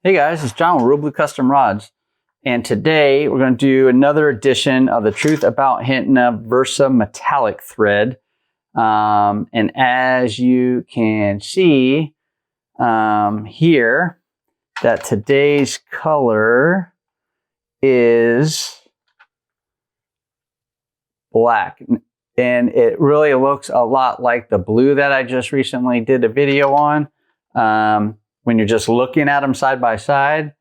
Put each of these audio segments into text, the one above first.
Hey guys, it's John with ReelBlue Custom Rods, and today we're going to do another edition of the Truth About Hitena Versa Metallic Thread. And as you can see here, that today's color is black, and it really looks a lot like the blue that I just recently did a video on. When you're just looking at them side by side,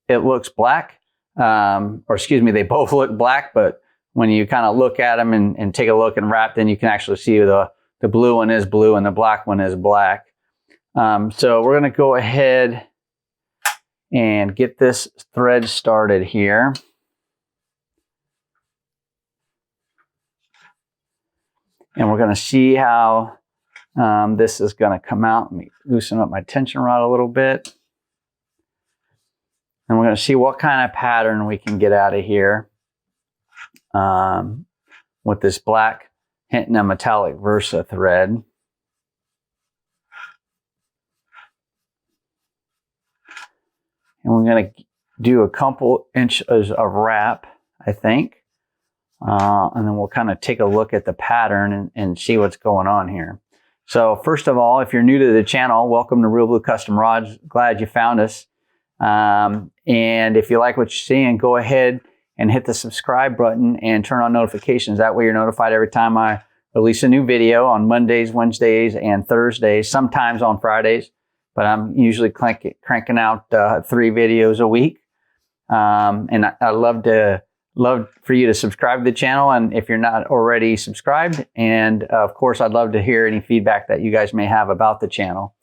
it looks black, or excuse me, they both look black, but when you kind of look at them and take a look and wrap, then you can actually see the blue one is blue and the black one is black. So we're going to go ahead and get this thread started here. And we're going to see how this is going to come out. Let me loosen up my tension rod a little bit. And we're going to see what kind of pattern we can get out of here with this black Hitena Metallic Versa thread. And we're going to do a couple inches of wrap, I think. And then we'll kind of take a look at the pattern and see what's going on here. So first of all, if you're new to the channel, welcome to ReelBlue Custom Rods. Glad you found us. And if you like what you're seeing, go ahead and hit the subscribe button and turn on notifications. That way you're notified every time I release a new video on Mondays, Wednesdays, and Thursdays, sometimes on Fridays. But I'm usually cranking out 3 videos a week. And I love for you to subscribe to the channel, and if you're not already subscribed, and of course I'd love to hear any feedback that you guys may have about the channel.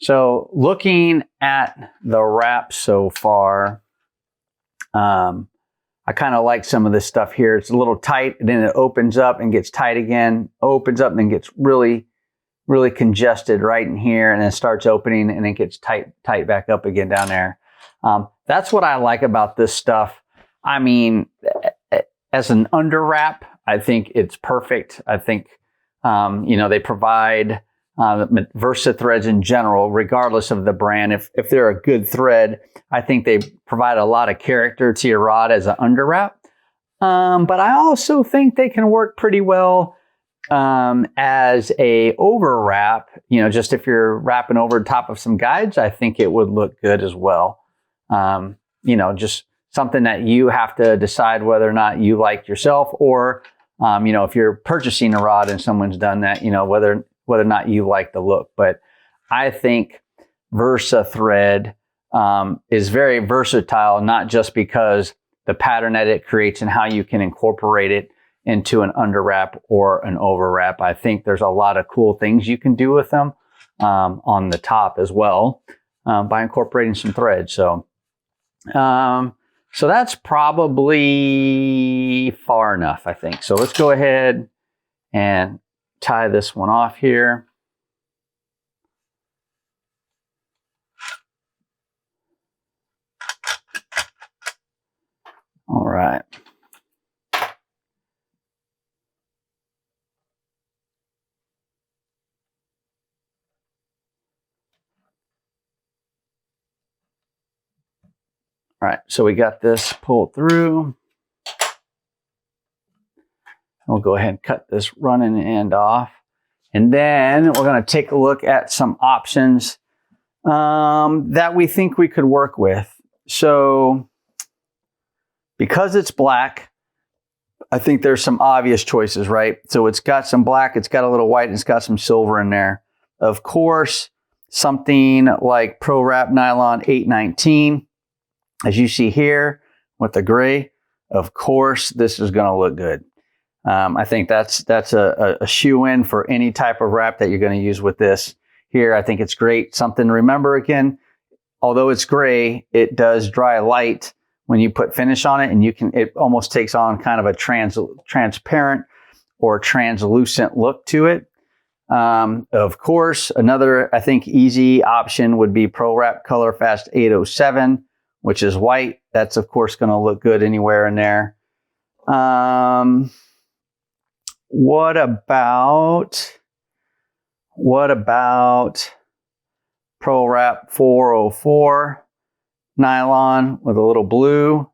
So looking at the wrap so far, I kind of like some of this stuff here. It's a little tight, and then it opens up and gets tight again, opens up and then gets really congested right in here, and then starts opening and then gets tight back up again down there. That's what I like about this stuff. I mean, as an under wrap, I think it's perfect. I think, you know, they provide Versa threads in general, regardless of the brand. If they're a good thread, I think they provide a lot of character to your rod as an under wrap. But I also think they can work pretty well as a over wrap. You know, just if you're wrapping over top of some guides, I think it would look good as well. You know, just something that you have to decide whether or not you like yourself, or, you know, if you're purchasing a rod and someone's done that, you know, whether or not you like the look. But I think Versa thread is very versatile, not just because the pattern that it creates and how you can incorporate it into an under wrap or an over wrap. I think there's a lot of cool things you can do with them on the top as well by incorporating some thread. So that's probably far enough, I think. So let's go ahead and tie this one off here. All right. All right, so we got this pulled through. We'll go ahead and cut this running end off. And then we're going to take a look at some options that we think we could work with. So because it's black, I think there's some obvious choices, right? So it's got some black, it's got a little white, and it's got some silver in there. Of course, something like Pro Wrap Nylon 819. As you see here with the gray, of course, this is going to look good. I think that's a shoe-in for any type of wrap that you're going to use with this here. I think it's great. Something to remember again, although it's gray, it does dry light when you put finish on it, and it almost takes on kind of a transparent or translucent look to it. Of course, another, I think, easy option would be Pro Wrap Color Fast 807. Which is white. That's, of course, going to look good anywhere in there. What about Pro Wrap 404 nylon with a little blue.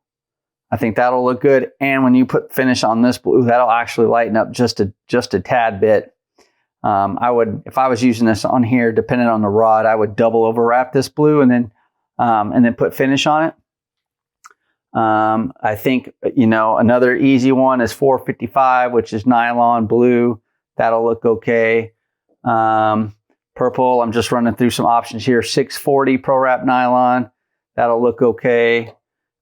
I think that'll look good. And when you put finish on this blue, that'll actually lighten up just a tad bit. I would, if I was using this on here, depending on the rod, I would double overwrap this blue and then put finish on it. I think, you know, another easy one is 455, which is nylon blue. That'll look okay. Purple, I'm just running through some options here. 640 Pro Wrap nylon. That'll look okay.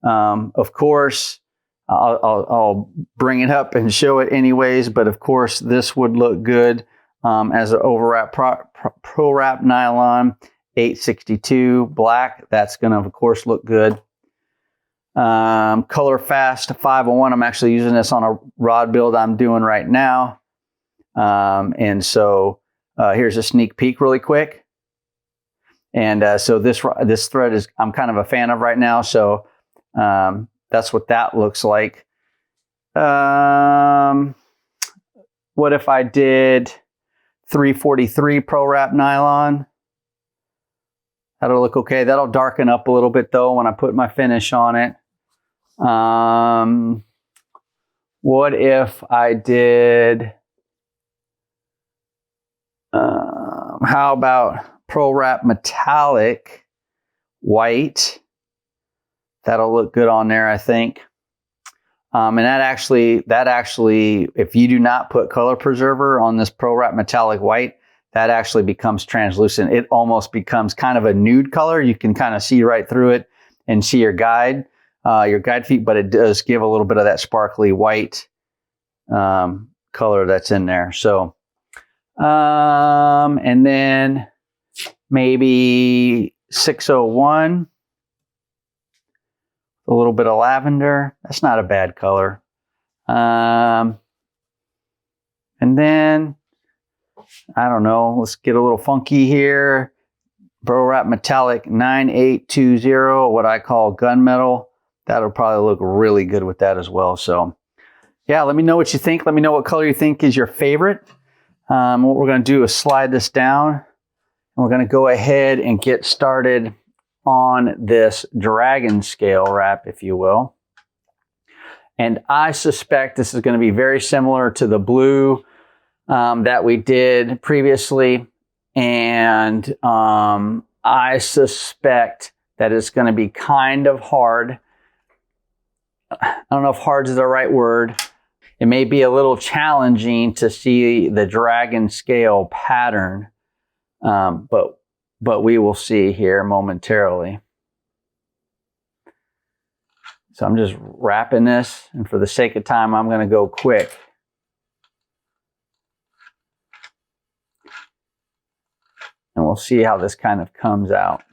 Of course, I'll bring it up and show it anyways, but of course, this would look good as an overwrap Pro Wrap nylon. 862 black. That's going to, of course, look good. Color Fast 501. I'm actually using this on a rod build I'm doing right now. And so here's a sneak peek really quick. And so this thread is, I'm kind of a fan of right now. So that's what that looks like. What if I did 343 Pro Wrap nylon? That'll look okay. That'll darken up a little bit though when I put my finish on it. What if I did, how about Pro Wrap metallic white? That'll look good on there, I think. And that actually, if you do not put color preserver on this Pro Wrap metallic white, that actually becomes translucent. It almost becomes kind of a nude color. You can kind of see right through it and see your guide feet, but it does give a little bit of that sparkly white color that's in there. So, and then maybe 601, a little bit of lavender. That's not a bad color. And then, I don't know, let's get a little funky here. Pro Wrap metallic 9820, what I call gunmetal. That'll probably look really good with that as well. So yeah, let me know what you think. Let me know what color you think is your favorite. What we're going to do is slide this down, and we're going to go ahead and get started on this dragon scale wrap, if you will. And I suspect this is going to be very similar to the blue that we did previously. And I suspect that it's going to be kind of hard. I don't know if hard is the right word. It may be a little challenging to see the dragon scale pattern, but we will see here momentarily. So I'm just wrapping this, and for the sake of time, I'm going to go quick. And we'll see how this kind of comes out.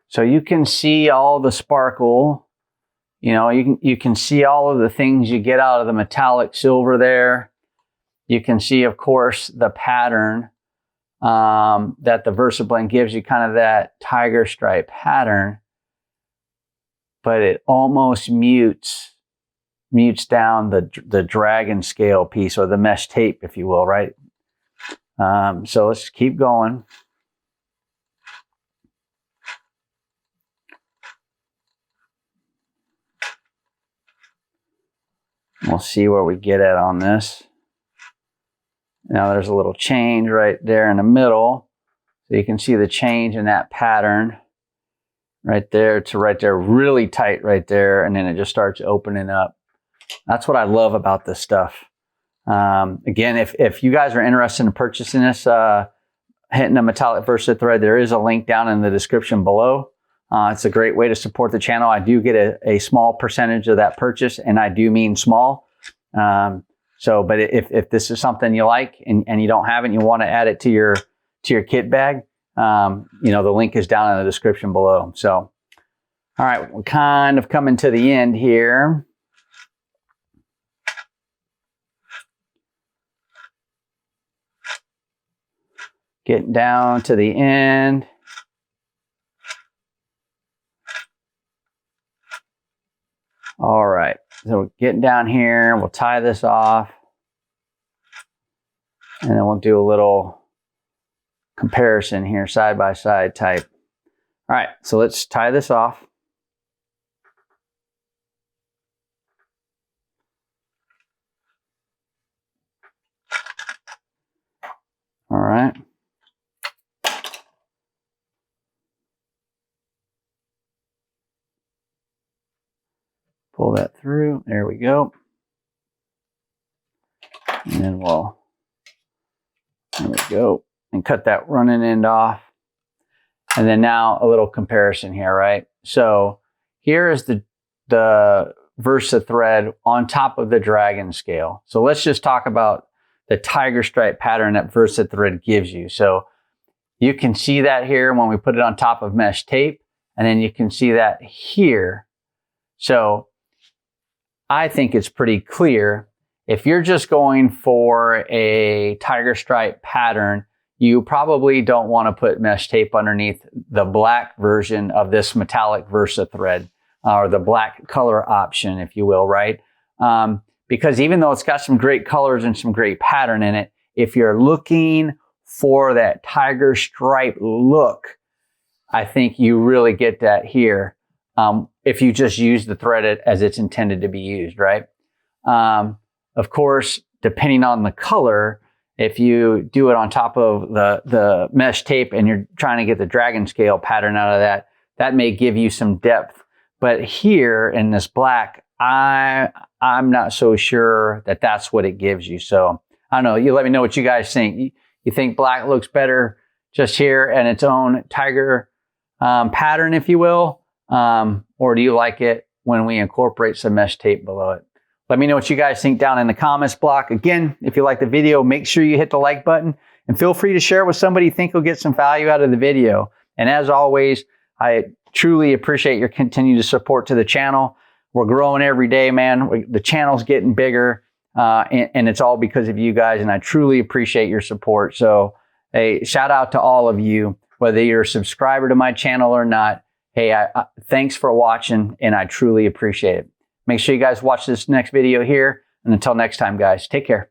So you can see all the sparkle. You know, you can see all of the things you get out of the metallic silver there. You can see, of course, the pattern that the Versa Blend gives you, kind of that tiger stripe pattern. But it almost mutes down the dragon scale piece, or the mesh tape, if you will, right? So let's keep going. We'll see where we get at on this. Now there's a little change right there in the middle. So you can see the change in that pattern right there to right there, really tight right there. And then it just starts opening up. That's what I love about this stuff. Again, if you guys are interested in purchasing this Hitena Metallic Versa thread, there is a link down in the description below. It's a great way to support the channel. I do get a small percentage of that purchase, and I do mean small. But if this is something you like and you don't have it and you want to add it to your kit bag, you know, the link is down in the description below. So, all right, we're kind of coming to the end here. Getting down to the end. All right, So we're getting down here, we'll tie this off, and then we'll do a little comparison here, side by side type. All right, so let's tie this off. All right. Pull that through. There we go. And then there we go. And cut that running end off. And then now a little comparison here, right? So here is the Versa thread on top of the dragon scale. So let's just talk about the tiger stripe pattern that Versa thread gives you. So you can see that here when we put it on top of mesh tape, and then you can see that here. So I think it's pretty clear. If you're just going for a tiger stripe pattern, you probably don't want to put mesh tape underneath the black version of this metallic Versa thread, or the black color option, if you will, right? Because even though it's got some great colors and some great pattern in it, if you're looking for that tiger stripe look, I think you really get that here. If you just use the thread as it's intended to be used, right? Of course, depending on the color, if you do it on top of the mesh tape and you're trying to get the dragon scale pattern out of that, that may give you some depth. But here in this black, I'm not so sure that that's what it gives you. So I don't know. You let me know what you guys think. You think black looks better just here in its own tiger pattern, if you will? Or do you like it when we incorporate some mesh tape below it? Let me know what you guys think down in the comments block. Again, if you like the video, make sure you hit the like button and feel free to share it with somebody you think will get some value out of the video. And as always, I truly appreciate your continued support to the channel. We're growing every day, man. The channel's getting bigger, and it's all because of you guys, and I truly appreciate your support. So a shout out to all of you, whether you're a subscriber to my channel or not. Hey, thanks for watching, and I truly appreciate it. Make sure you guys watch this next video here. And until next time, guys, take care.